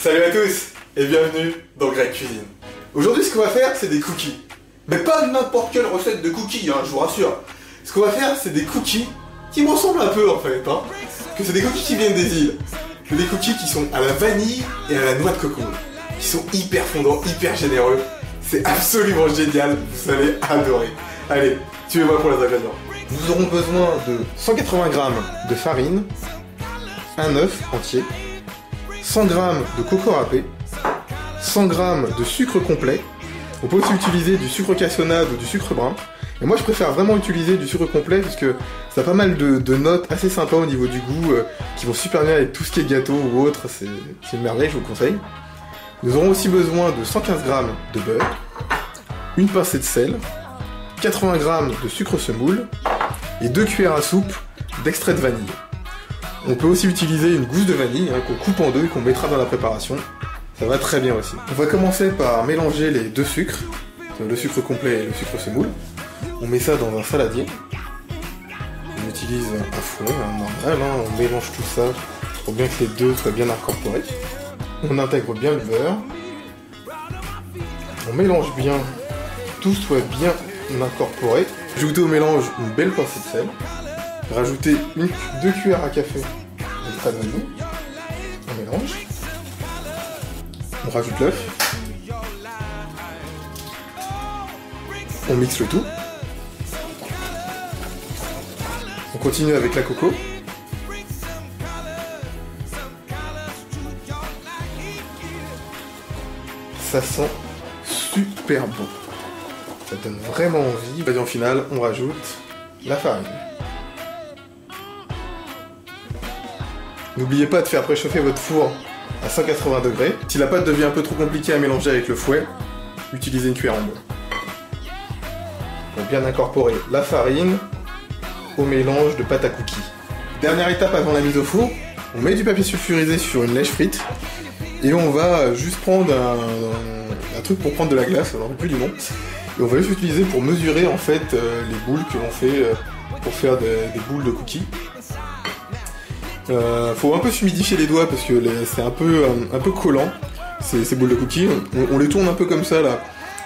Salut à tous et bienvenue dans Greg Cuisine. Aujourd'hui ce qu'on va faire c'est des cookies. Mais pas n'importe quelle recette de cookies, hein, je vous rassure. Ce qu'on va faire c'est des cookies qui me ressemblent un peu en fait. Hein. Parce que c'est des cookies qui viennent des îles. C'est des cookies qui sont à la vanille et à la noix de coco. Qui sont hyper fondants, hyper généreux. C'est absolument génial, vous allez adorer. Allez, suivez-moi pour les ingrédients. Nous aurons besoin de 180 g de farine, un œuf entier, 100 g de coco râpé, 100 g de sucre complet. On peut aussi utiliser du sucre cassonade ou du sucre brun. Et moi je préfère vraiment utiliser du sucre complet parce que ça a pas mal de notes assez sympas au niveau du goût qui vont super bien avec tout ce qui est gâteau ou autre, c'est une merveille, je vous conseille. Nous aurons aussi besoin de 115 g de beurre, une pincée de sel, 80 g de sucre semoule et 2 cuillères à soupe d'extrait de vanille. On peut aussi utiliser une gousse de vanille hein, qu'on coupe en deux et qu'on mettra dans la préparation. Ça va très bien aussi. On va commencer par mélanger les deux sucres, le sucre complet et le sucre semoule. On met ça dans un saladier. On utilise un fouet, normal, hein, on mélange tout ça pour bien que les deux soient bien incorporés. On intègre bien le beurre. On mélange bien, tout soit bien incorporé. Ajoutez au mélange une belle pincée de sel. Rajoutez 2 cuillères à café d'extrait de vanille. On mélange. On rajoute l'œuf. On mixe le tout. On continue avec la coco. Ça sent super bon. Ça donne vraiment envie. Et en finale, on rajoute la farine. N'oubliez pas de faire préchauffer votre four à 180 degrés. Si la pâte devient un peu trop compliquée à mélanger avec le fouet, utilisez une cuillère en bois. Pour bien incorporer la farine au mélange de pâte à cookies. Dernière étape avant la mise au four, on met du papier sulfurisé sur une lèche frite et on va juste prendre un truc pour prendre de la glace, alors plus du nom. Et on va juste l'utiliser pour mesurer en fait les boules que l'on fait pour faire des boules de cookies. Faut un peu s'humidifier les doigts parce que c'est un peu collant ces boules de cookies. On les tourne un peu comme ça là,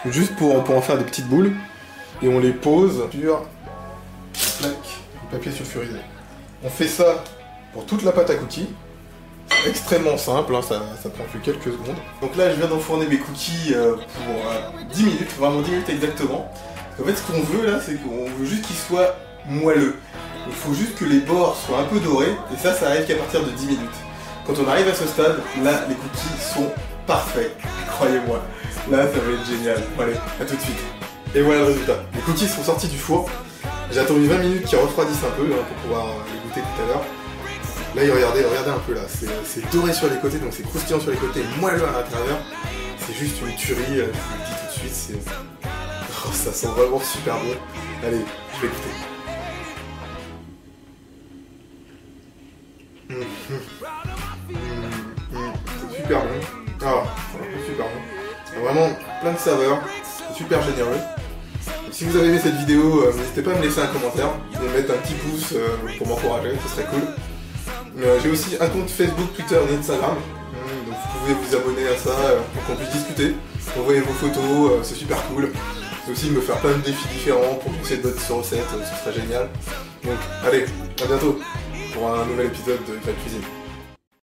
juste pour en faire des petites boules. Et on les pose sur plaque de papier sulfurisé. On fait ça pour toute la pâte à cookies. C'est extrêmement simple, hein, ça prend plus quelques secondes. Donc là je viens d'enfourner mes cookies pour 10 minutes, vraiment 10 minutes exactement. En fait ce qu'on veut là, c'est qu'on veut juste qu'ils soient moelleux. Il faut juste que les bords soient un peu dorés, et ça arrive qu'à partir de 10 minutes. Quand on arrive à ce stade, là les cookies sont parfaits, croyez-moi. Là ça va être génial. Bon, allez, à tout de suite. Et voilà le résultat. Les cookies sont sortis du four. J'ai attendu 20 minutes qu'ils refroidissent un peu hein, pour pouvoir les goûter tout à l'heure. Là, regardez un peu là, c'est doré sur les côtés, donc c'est croustillant sur les côtés, moelleux à l'intérieur. C'est juste une tuerie, je vous le dis tout de suite, oh, ça sent vraiment super bon. Allez, je vais goûter. C'est super bon. Ah, c'est super bon. C'est vraiment plein de saveurs, c'est super généreux. Si vous avez aimé cette vidéo, n'hésitez pas à me laisser un commentaire et mettre un petit pouce pour m'encourager, ce serait cool. J'ai aussi un compte Facebook, Twitter et Instagram, donc vous pouvez vous abonner à ça pour qu'on puisse discuter, envoyer vos photos, c'est super cool. Vous pouvez aussi me faire plein de défis différents pour essayer de votre recette, ce serait génial. Donc allez, à bientôt pour un nouvel épisode de Greg Cuisine.